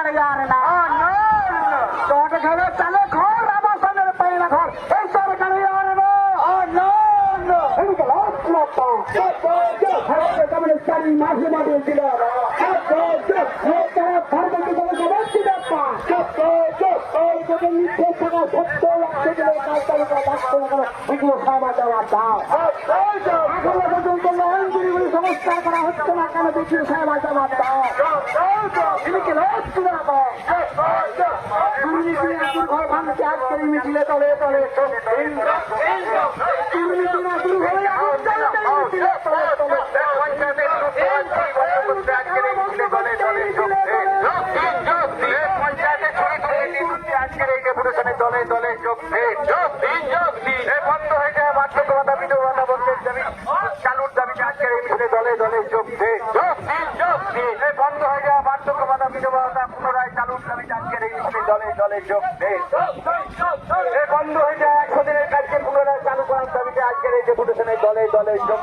আর না সরকারের চালে ঘর আবাসনের পায়না ঘর এই সরকারি আর না মাঝে মাঝে ছিল সংস্কার করা হচ্ছে না কেন দেখিয়ে সাহেব আজাবাদ দাও ঘর ভাঙছে আজকের মিছিলে তলে তলে দুর্নীতি না শুরু হলে দলে দলে যোগ বন্ধ হয়ে যায় বার্ধক্য ভাতা বিধবা ভাতা বন্ধের দাবি চালুর দাবিতে আজকের এই মিছিলে দলে দলে যোগ বন্ধ হয়ে যায় বার্ধক্য ভাতা বিধবা ভাতা পুনরায় চালুর দাবিতে আজকের এই মিছিলে দলে দলে যোগ বন্ধ হয়ে যায় 100 দিনের কাজকে পুনরায় চালু করার দাবিতে আজকের এই ডেপুটেশনে দলে দলে যোগ